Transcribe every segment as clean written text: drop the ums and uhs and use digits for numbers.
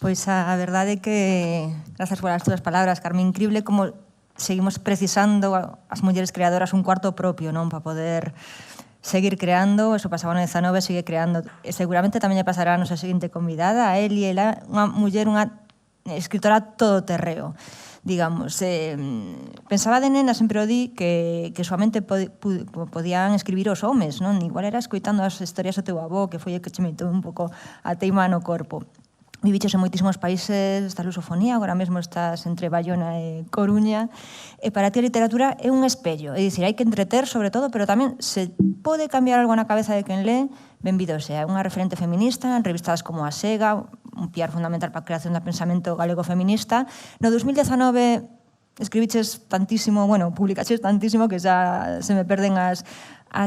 Pois a verdade é que, grazas polas túas palabras, Carmen, increíble como seguimos precisando as mulleres creadoras un cuarto propio, non, para poder seguir creando. Eso pasaba no 19, sigue creando. E seguramente tamén lle pasará a nosa seguinte convidada, a Eli, ela, unha muller, unha escritora todoterreo, digamos. Pensaba de nena, sempre o di, que soamente podían escribir os homes, non? Igual era escoitando as historias do teu avó, que foi o que che metou un pouco a teima no corpo. Viviches en moitísimos países da lusofonía, agora mesmo estás entre Bayona e Coruña, e para ti a literatura é un espello, é dicir, hai que entreter sobre todo, pero tamén se pode cambiar algo na cabeza de quen lé, benvido sea. É unha referente feminista en revistas como A Sega, un piar fundamental para a creación do pensamento galego feminista. No 2019 escribiches tantísimo, bueno, publicaches tantísimo que xa se me perden as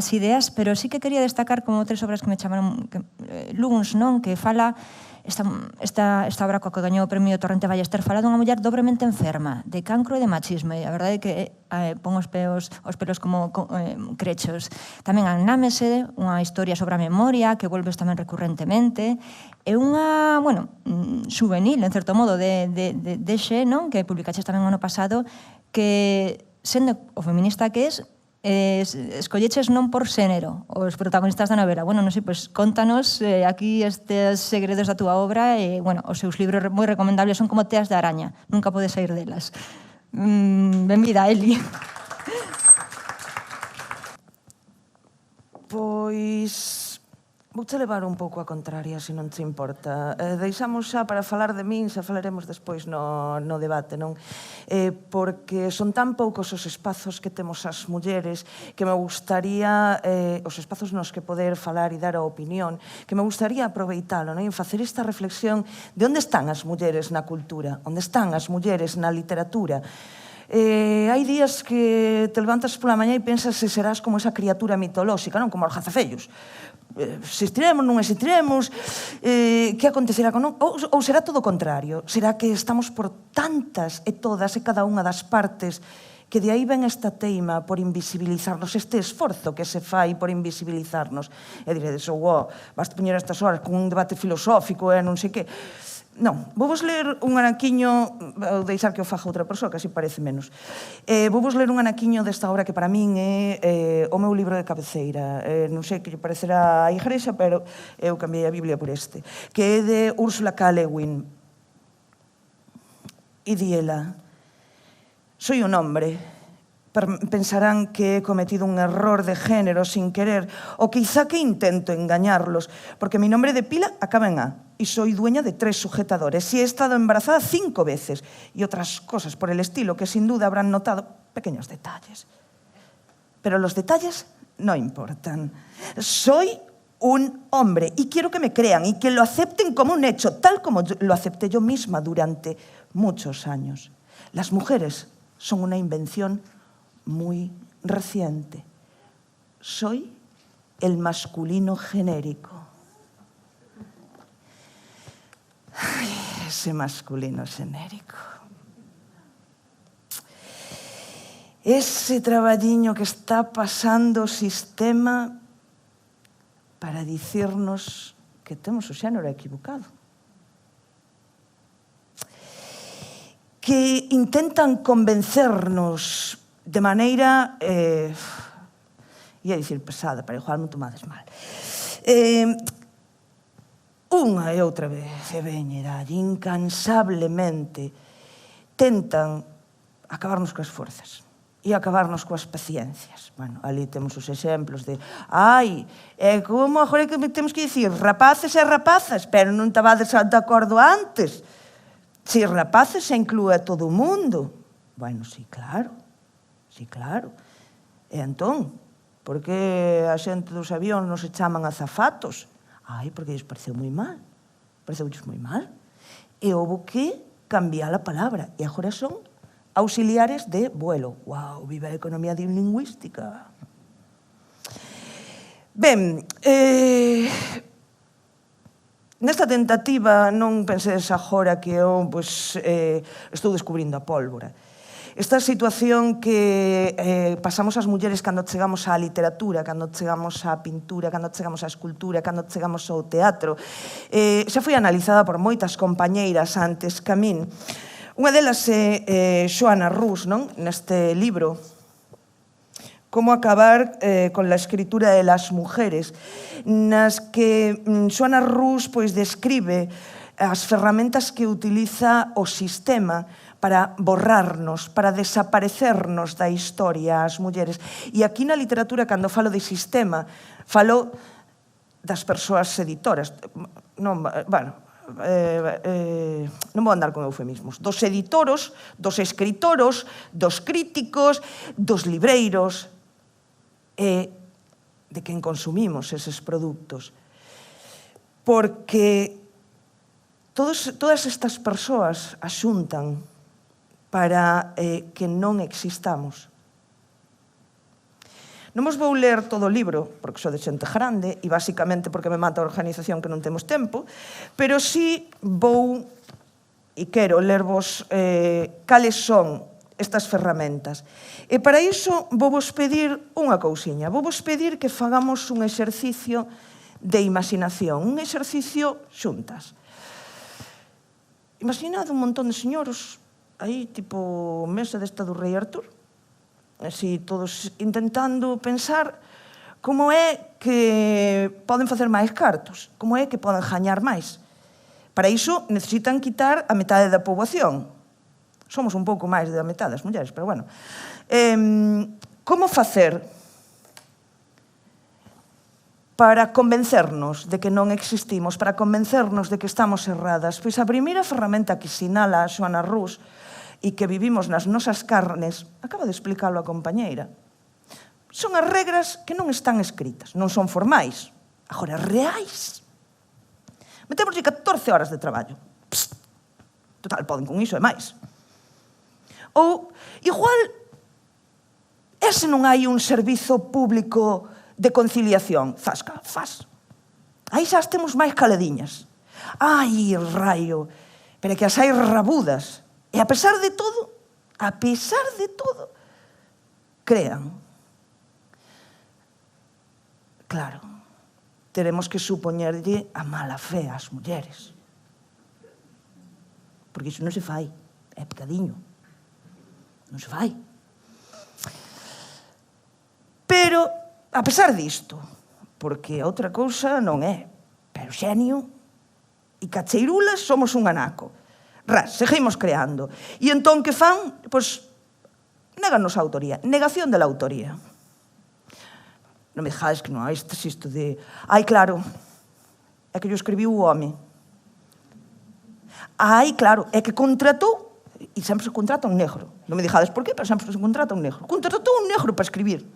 ideas, pero sí que quería destacar como 3 obras que me chamaron Luns, non? Que fala esta obra coa que gañou o premio Torrente Ballester, fala dunha muller dobremente enferma, de cancro e de machismo, e a verdade é que pon os pelos como crechos. Tamén Annámese, unha historia sobre a memoria, que volves tamén recurrentemente, e unha, bueno, juvenil, en certo modo, de Xe, non? Que publicaches tamén o ano pasado, que, sendo o feminista que és, escolleches non por xénero os protagonistas da novela. Bueno, non sei, pois contanos aquí estes segredos da túa obra e, bueno, os seus libros moi recomendables son como teas de araña, nunca podes sair delas. Benvida, Eli. Pois vouche levar un pouco a contraria, se non te importa. Deixamos xa para falar de min, xa falaremos despois no debate, non? Porque son tan poucos os espazos que temos as mulleres que me gustaría, os espazos nos que poder falar e dar a opinión, que me gustaría aproveitalo, non? E facer esta reflexión de onde están as mulleres na cultura, onde están as mulleres na literatura. Hai días que te levantas pola mañá e pensas se serás como esa criatura mitolóxica, non? Como os gazafellos. Existiremos, non existiremos, que acontecerá con non? Ou será todo o contrario? Será que estamos por tantas e todas e cada unha das partes que de aí ven esta teima por invisibilizarnos, este esforzo que se fai por invisibilizarnos? E diredes, basta poñer estas horas con un debate filosófico e non sei que. Non, vou-vos ler un anaquiño, vou deixar que o faja outra persoa, que así parece menos. Vou-vos ler un anaquiño desta obra que para min é o meu libro de cabeceira. Non sei que lle parecerá a Igrexa, pero eu cambiei a Biblia por este, que é de Úrsula K. Le Guin. E di ela: soy un hombre. Pensarán que he cometido un error de género sin querer, o quizá que intento engañarlos, porque mi nombre de pila acaba en A, y soy dueña de 3 sujetadores, y he estado embarazada 5 veces, y otras cosas por el estilo que sin duda habrán notado, pequeños detalles. Pero los detalles no importan. Soy un hombre, y quiero que me crean, y que lo acepten como un hecho, tal como lo acepté yo misma durante muchos años. Las mujeres son una invención muy reciente. Soy el masculino genérico. Ay, ese masculino genérico. Ese traballiño que está pasando o sistema para dicirnos que temos o xénero equivocado. Que intentan convencernos de maneira, ia dicir pesada, para igual non tomades mal, unha e outra vez, e veñeralle, incansablemente, tentan acabarnos coas forzas e acabarnos coas paciencias. Bueno, ali temos os exemplos de como agora que temos que dicir rapaces e rapazas, pero non estabades de acordo antes. Si rapaces se inclúe a todo o mundo. Bueno, sí, claro. Sí, claro. E entón, por que a xente dos avións non se chaman azafatos? Porque lles pareceu moi mal. Pareceules moi mal. E houve que cambiar a palabra. E agora son auxiliares de vuelo. Uau, viva a economía lingüística. Ben, nesta tentativa non penses agora que eu estou descubrindo a pólvora. esta situación que pasamos as mulleres cando chegamos á literatura, cando chegamos á pintura, cando chegamos á escultura, cando chegamos ao teatro, xa foi analizada por moitas compañeiras antes que a min. Unha delas é Xoana Rus, non? Neste libro, Como acabar con la escritura de las mujeres, nas que Xoana Rus describe as ferramentas que utiliza o sistema para borrarnos, para desaparecernos da historia as mulleres. E aquí na literatura, cando falo de sistema, falo das persoas editoras. Non vou andar con eufemismos. Dos editoros, dos escritoros, dos críticos, dos libreiros, e de quen consumimos eses produtos. Porque todas estas persoas axuntan para que non existamos. Non vos vou ler todo o libro, porque sou de xente grande, e basicamente porque me mata a organización que non temos tempo, pero sí vou, e quero lervos cales son estas ferramentas. E para iso vou vos pedir unha cousiña, vou vos pedir que fagamos un exercicio de imaginación, un exercicio xuntas. Imaginad un montón de señoros aí, tipo mesa desta do rei Artur, así todos intentando pensar como é que poden facer máis cartos, como é que poden gañar máis. Para iso necesitan quitar a metade da poboación. Somos un pouco máis da metade das mulleres, pero bueno. Como facer para convencernos de que non existimos, para convencernos de que estamos erradas? Pois a primeira ferramenta que sinala a Xoana Rus e que vivimos nas nosas carnes, acaba de explicarlo a compañeira, son as regras que non están escritas, non son formais, agora reais. Metémoslle 14 horas de traballo. Psst. Total, poden con iso e máis. Ou, igual, ese non hai un servizo público de conciliación. Zasca, faz. Aí xa temos máis calediñas. Ai, raio, pero que as hai rabudas. E a pesar de todo, crean. Claro, teremos que supoñerlle a mala fe ás mulleres. Porque iso non se fai, é pecadiño. Non se fai. Pero, a pesar disto, porque outra cousa non é, pero xenio e cacheirulas somos un anaco. Seguimos creando. E entón, que fan? Pois, néganos a autoría. Negación de la autoría. Non me dejades que non hai isto de... Ai, claro, é que yo escribiu o home. Ai, claro, é que contratou, e sempre se contrata un negro. Non me dixades por qué, pero sempre se contrata un negro. Contratou un negro para escribir.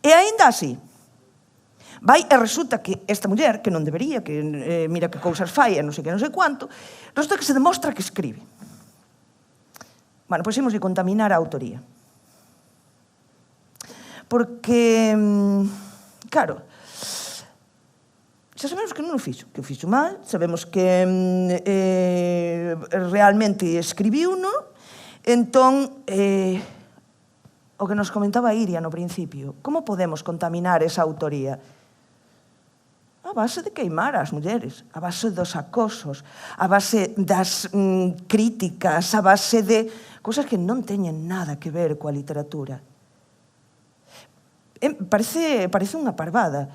E aínda así, vai e resulta que esta muller, que non debería, que mira que cousas fai e non sei que, non sei cuánto, resulta que se demostra que escribe. Bueno, pois imos de contaminar a autoría. Porque, claro, xa sabemos que non o fixo, que o fixo mal, sabemos que realmente escribiu, non? Entón, o que nos comentaba Iria no principio, como podemos contaminar esa autoría? A base de queimar as mulleres, a base dos acosos, a base das críticas, a base de cousas que non teñen nada que ver coa literatura. Parece unha parvada,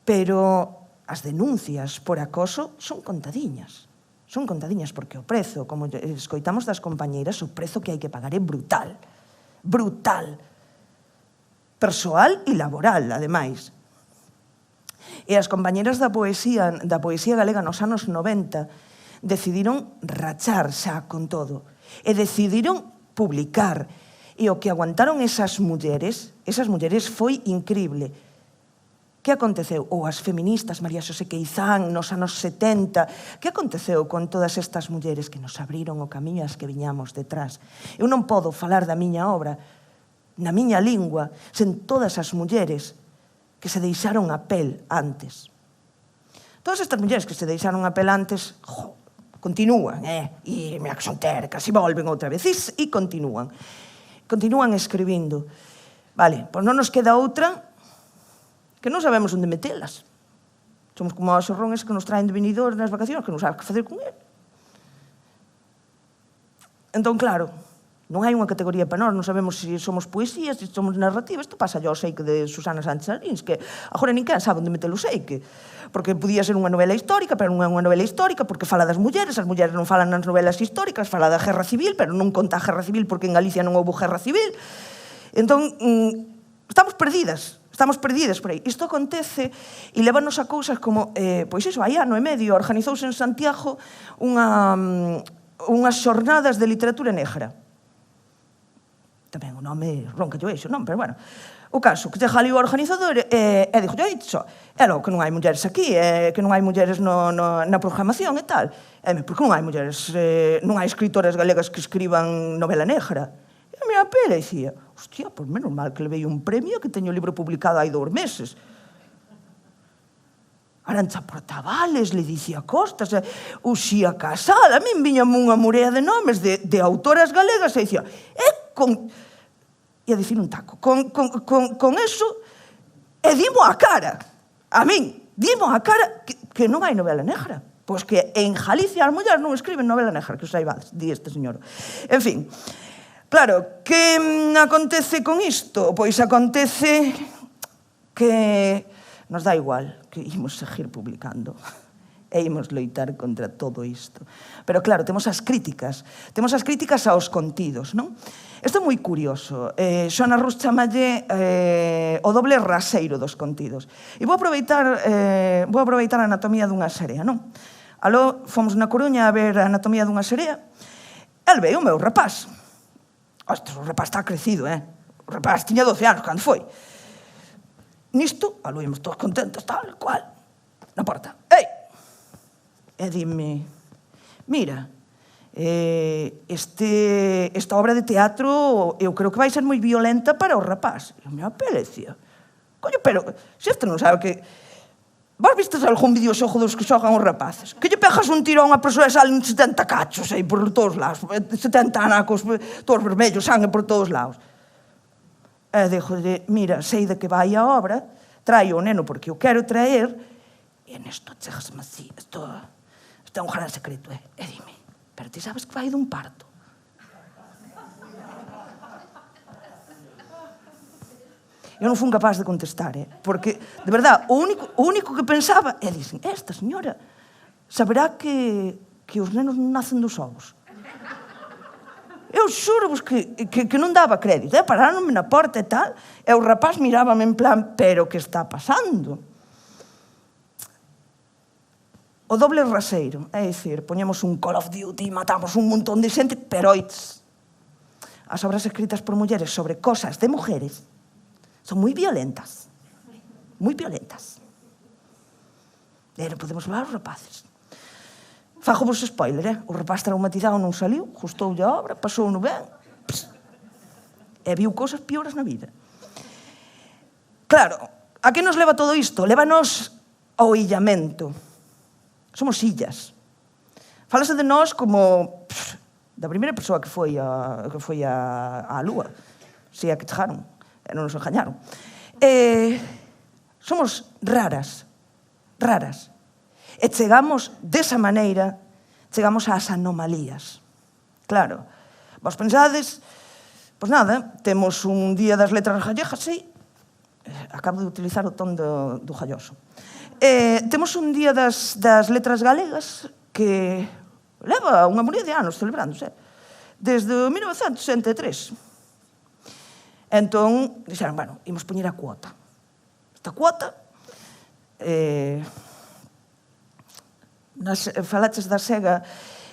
pero as denuncias por acoso son contadiñas. Son contadiñas porque o prezo, como escoitamos das compañeiras, o prezo que hai que pagar é brutal. Brutal. Persoal e laboral, ademais. E as compañeras da poesía galega nos anos 90 decidiron rachar xa con todo. E decidiron publicar. E o que aguantaron esas mulleres foi incrible. Que aconteceu? Ou as feministas, María Xosé Queizán, nos anos 70, que aconteceu con todas estas mulleres que nos abriron o camiño as que viñamos detrás? Eu non podo falar da miña obra, na miña lingua, sen todas as mulleres que se deixaron a pel antes. Todas estas mulleres que se deixaron a pel antes, Continúan, e mira que son tercas, e volven outra vez, e continúan. Continúan escribindo. Vale, pois non nos queda outra que non sabemos onde metelas. Somos como os xorrones que nos traen de vinidor nas vacacións, que non sabes que facer con ele. Entón, claro, non hai unha categoría para nós, non sabemos se somos poesías, se somos narrativas. Isto pasa ao Seique de Susana Sánchez Alins, que agora ninguén sabe onde meter o Seique, porque podía ser unha novela histórica, pero non é unha novela histórica, porque fala das mulleres, as mulleres non falan nas novelas históricas, fala da guerra civil, pero non conta a guerra civil porque en Galicia non houve guerra civil. Entón, estamos perdidas por aí. Isto acontece e levanos a cousas como, pois iso, hai ano e medio, organizouse en Santiago unhas xornadas de literatura negra. Tamén o nome ronca yo eixo, non? Pero bueno, o caso, que chega ali o organizador e dixo, é logo que non hai mulleres aquí, que non hai mulleres na programación e tal. Por que non hai mulleres, non hai escritoras galegas que escriban novela negra? E a miña pela dicía, hostia, pois menos mal que levei un premio que teño o libro publicado hai 2 meses. Arantxa Portavales, Ledicia Costas, Uxía Casal, a min viñame unha morea de nomes de autoras galegas e dicía, ia dicir un taco, con eso, e dimo a cara, a min, dimo a cara que non hai novela negra. Pois que en Galicia as mulleres non escriben novela negra, que os saibades, di este señor. En fin, claro, que acontece con isto? Pois acontece que nos dá igual, que imos seguir publicando e imos loitar contra todo isto. Pero claro, temos as críticas aos contidos, non? Isto é moi curioso. Xoana Rus chamalle o doble raseiro dos contidos. E vou aproveitar a anatomía dunha serea, non? Aló, fomos na Coruña a ver a anatomía dunha serea, el veio o meu rapaz. Ostras, o rapaz está crecido, O rapaz tiña 12 anos cando foi. Nisto, aló íamos todos contentos, tal cual, na porta. Ei! E dime, mira, esta obra de teatro eu creo que vai ser moi violenta para o rapaz. E a miña pele dicía, coño, pero se este non sabe que... Vos vistes algún videoxogo dos que xogan os rapaces? Que lle pegas un tiro a unha persoa e salen 70 cachos aí por todos lados, 70 anacos, todos vermellos, sangue por todos lados. E dixo, mira, sei de que vai a obra, traio o neno porque o quero traer, e nesto chegasme así, isto é un gran secreto, e dime, pero ti sabes que vai dun parto? Eu non fun capaz de contestar, porque, de verdad, o único que pensaba é, dicen, esta señora saberá que os nenos non nacen dos ovos. Eu xuro-vos que non daba crédito, paráronme na porta e tal, e o rapaz mirábame en plan, pero que está pasando? O doble raseiro, é dicir, poñemos un Call of Duty e matamos un montón de xente, pero as obras escritas por mulleres sobre cosas de mujeres son moi violentas. Moi violentas. E non podemos falar aos rapaces. Fago vos spoiler, O rapaz traumatizado non saliu, gustoulle a obra, pasou no ben, e viu cousas piores na vida. Claro, a que nos leva todo isto? Lévanos ao illamento. Somos illas. Fálase de nós como da primeira persoa que foi á Lúa. Si é que chegaron, e non nos engañaron. Somos raras. E chegamos desa maneira, chegamos ás anomalías. Claro, vos pensades, pois nada, temos un día das letras gallegas, sí, acabo de utilizar o ton do galloso. Temos un día das letras galegas que leva unha morea de anos celebrándose, desde 1963. Entón, dixeron, bueno, imos poñer a cuota. Esta cuota, falaches da SEGA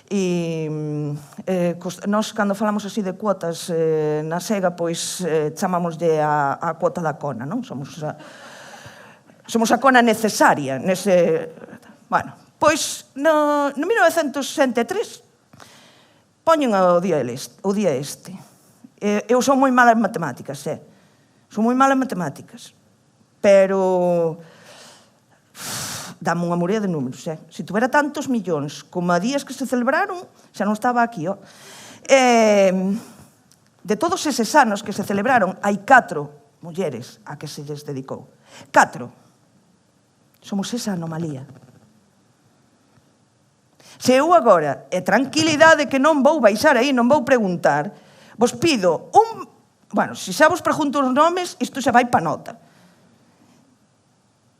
e nós, cando falamos así de cuotas na SEGA, pois chamámoslle a cuota da CONA, non? Somos a CONA necesaria nese... Bueno, pois no 1963 poñen o día este. Eu son moi mala en matemáticas, Son moi mala en matemáticas. Pero dame unha morea de números, Se tuvera tantos millóns como a días que se celebraron, xa non estaba aquí, De todos eses anos que se celebraron, hai 4 mulleres a que se lles dedicou. 4. Somos esa anomalía. Se eu agora, e tranquilidade que non vou baixar aí, non vou preguntar, vos pido un... Bueno, se xa vos pregunto os nomes, isto xa vai pa nota.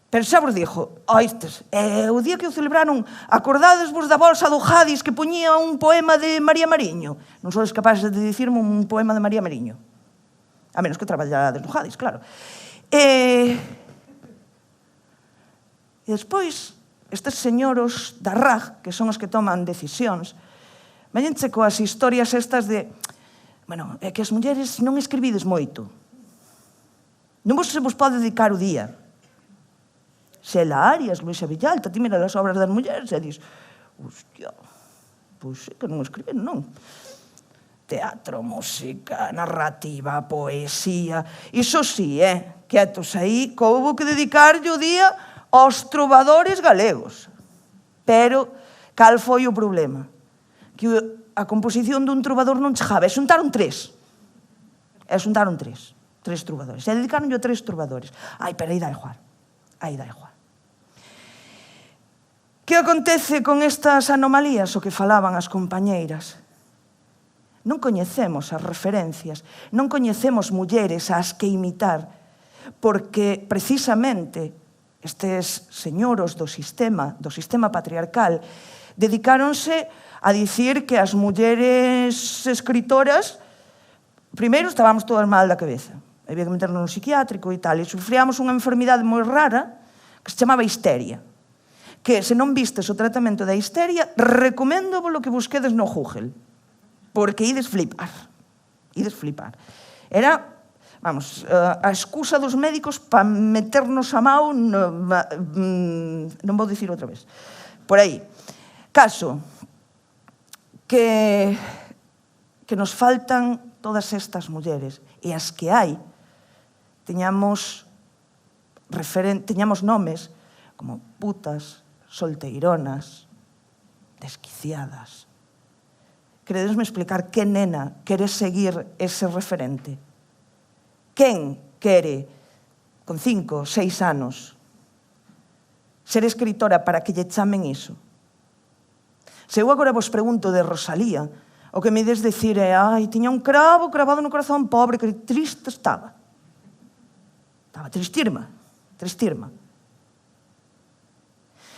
Pero xa vos dixo, o día que o celebraron, acordadesvos da bolsa do Jadis que poñía un poema de María Mariño? Non sodes capaces de dicirme un poema de María Mariño. A menos que traballarades no Jadis, claro. E despois, estes señoros da RAG, que son os que toman decisións, venenche coas historias estas de... Bueno, é que as mulleres non escribides moito. Non se vos pode dedicar o día. Xela Arias, Luisa Villalta, ti mira as obras das mulleres e dis, hostia, pois é que non escriben, non. Teatro, música, narrativa, poesía, iso sí, quietos aí, que houbo que dedicarlle o día aos trovadores galegos. Pero, cal foi o problema? Que a composición dun trovador non chegaba, e xuntaron 3. E xuntaron 3 trovadores. E dedicaron a 3 trovadores. Ai, pero aí dá igual. Aí dá igual. Que acontece con estas anomalías, o que falaban as compañeiras? Non coñecemos as referencias, non coñecemos mulleres ás que imitar, porque precisamente estes señoros do sistema patriarcal, dedicáronse a dicir que as mulleres escritoras, primeiro estábamos todas mal da cabeza, había que meternos no psiquiátrico e tal, e sufríamos unha enfermidade moi rara que se chamaba histeria, que se non vistes o tratamento da histeria, recomendo lo que busquedes no Google, porque ides flipar. Era, vamos, a excusa dos médicos para meternos a mão, non vou dicir outra vez, por aí. Caso, que nos faltan todas estas mulleres, e as que hai, teñamos nomes como putas, solteironas, desquiciadas. Queredesme explicar que nena quere seguir ese referente? Quen quere, con 5, 6 anos, ser escritora para que lle chamen iso? Se eu agora vos pregunto de Rosalía, o que me ides dicir é, ai, tiña un cravo cravado no corazón, pobre, que triste estaba. Estaba tristirma.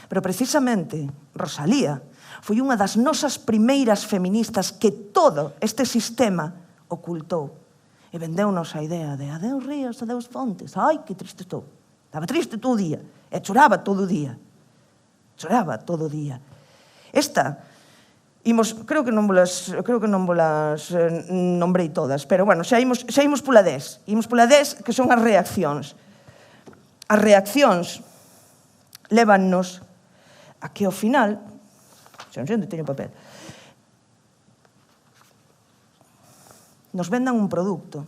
Pero precisamente Rosalía foi unha das nosas primeiras feministas que todo este sistema ocultou e vendeunos a idea de adeus ríos, adeus fontes, ai, que triste estou. Estaba triste todo o día e choraba todo o día. Esta, creo que non volas nombrei todas, pero bueno, xa imos pola 10. Imos pola 10, que son as reaccións. As reaccións lévannos a que ao final, xa non sei onde teño papel, nos vendan un produto.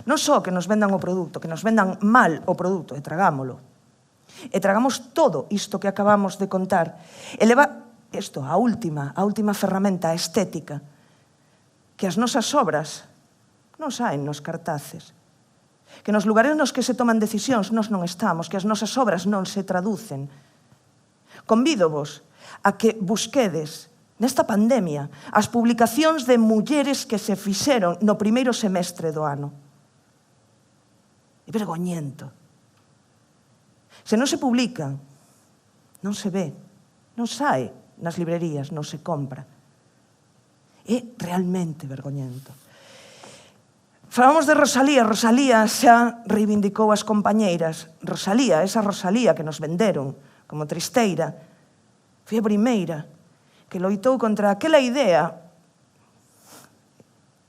Non só que nos vendan o produto, que nos vendan mal o produto, e tragámolo. E tragamos todo isto que acabamos de contar. E leva isto, a última ferramenta, a estética, que as nosas obras non saen nos cartaces, que nos lugares nos que se toman decisións nós non estamos, que as nosas obras non se traducen. Convídovos a que busquedes nesta pandemia as publicacións de mulleres que se fixeron no primeiro semestre do ano. É vergoñento. Se non se publica, non se ve, non sae nas librerías, non se compra. É realmente vergoñento. Falamos de Rosalía. Rosalía xa reivindicou as compañeiras. Rosalía, esa Rosalía que nos venderon como tristeira, foi a primeira que loitou contra aquela idea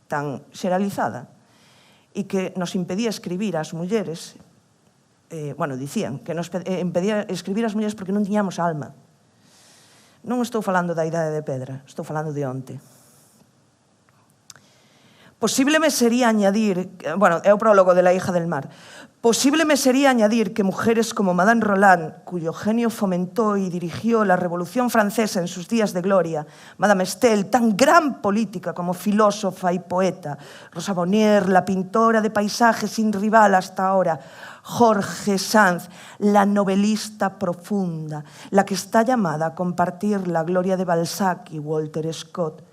tan xeralizada e que nos impedía escribir ás mulleres, dicían que nos impedía escribir ás mulleres porque non tiñamos alma. Non estou falando da Idade de Pedra, estou falando de onte. Posible me sería añadir, bueno, é o prólogo de La hija del mar, posible me sería añadir que mujeres como Madame Roland, cuyo genio fomentó y dirigió la Revolución Francesa en sus días de gloria, Madame Stel, tan gran política como filósofa y poeta, Rosa Bonheur, la pintora de paisajes sin rival hasta ahora, Jorge Sanz, la novelista profunda, la que está llamada a compartir la gloria de Balzac y Walter Scott,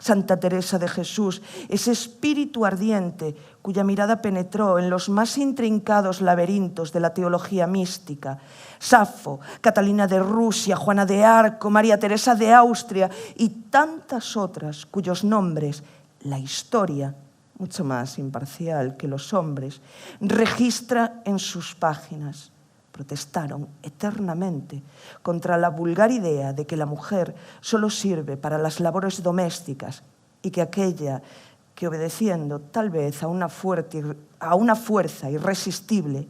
Santa Teresa de Jesús, ese espíritu ardiente cuya mirada penetró en los más intrincados laberintos de la teología mística. Safo, Catalina de Rusia, Juana de Arco, María Teresa de Austria y tantas otras cuyos nombres la historia, mucho más imparcial que los hombres, registra en sus páginas. Protestaron eternamente contra la vulgar idea de que la mujer solo sirve para las labores domésticas y que aquella que, obedeciendo tal vez a una fuerza irresistible,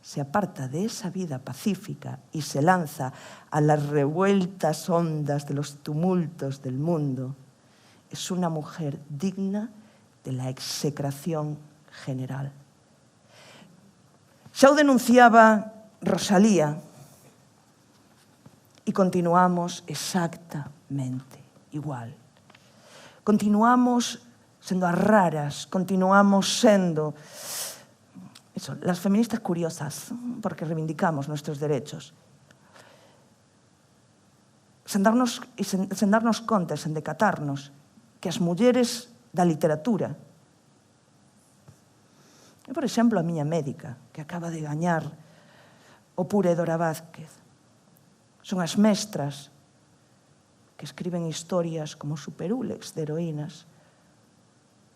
se aparta de esa vida pacífica y se lanza a las revueltas ondas de los tumultos del mundo, es una mujer digna de la execración general. Xa o denunciaba Rosalía, y continuamos exactamente igual. Continuamos sendo as raras, continuamos sendo las feministas curiosas, porque reivindicamos nuestros derechos. Sen darnos conta, sen decatarnos, que as mulleres da literatura, e, por exemplo, a miña médica, que acaba de gañar o Pure Dora Vázquez. Son as mestras que escriben historias como Superúlex de heroínas,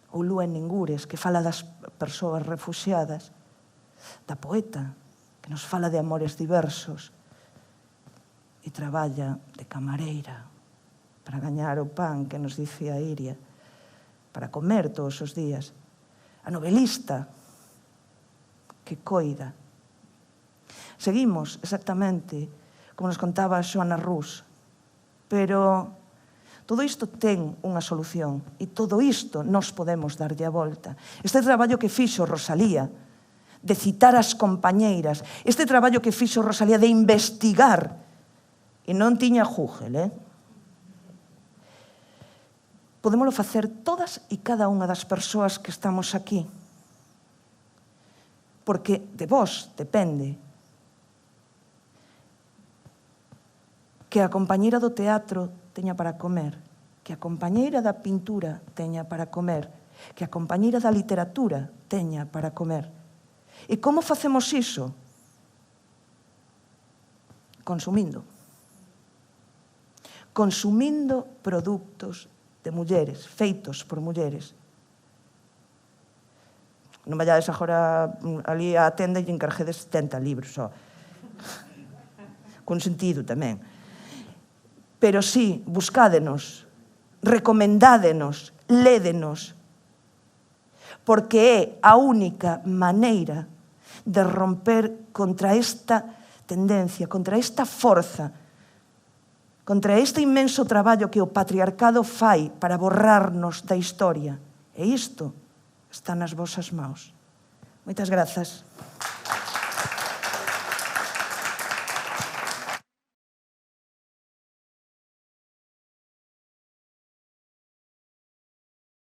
ou Lúa en Ningures, que fala das persoas refuxiadas, da poeta, que nos fala de amores diversos e traballa de camareira para gañar o pan que nos dicía Iria, para comer todos os días. A novelista que coida. Seguimos exactamente como nos contaba Xoana Rus, pero todo isto ten unha solución e todo isto nos podemos darlle a volta. Este traballo que fixo Rosalía de citar as compañeiras, este traballo que fixo Rosalía de investigar, e non tiña Google, podémolo facer todas e cada unha das persoas que estamos aquí, porque de vos depende que a compañeira do teatro teña para comer, que a compañeira da pintura teña para comer, que a compañeira da literatura teña para comer. E como facemos iso? Consumindo. Consumindo produtos de mulleres, feitos por mulleres. Non vayades agora ali á tenda e encarguedes 70 libros, só. Con sentido tamén. Pero sí, buscádenos, recomendádenos, lédenos, porque é a única maneira de romper contra esta tendencia, contra esta forza, contra este inmenso traballo que o patriarcado fai para borrarnos da historia. E isto está nas vosas mãos. Moitas grazas.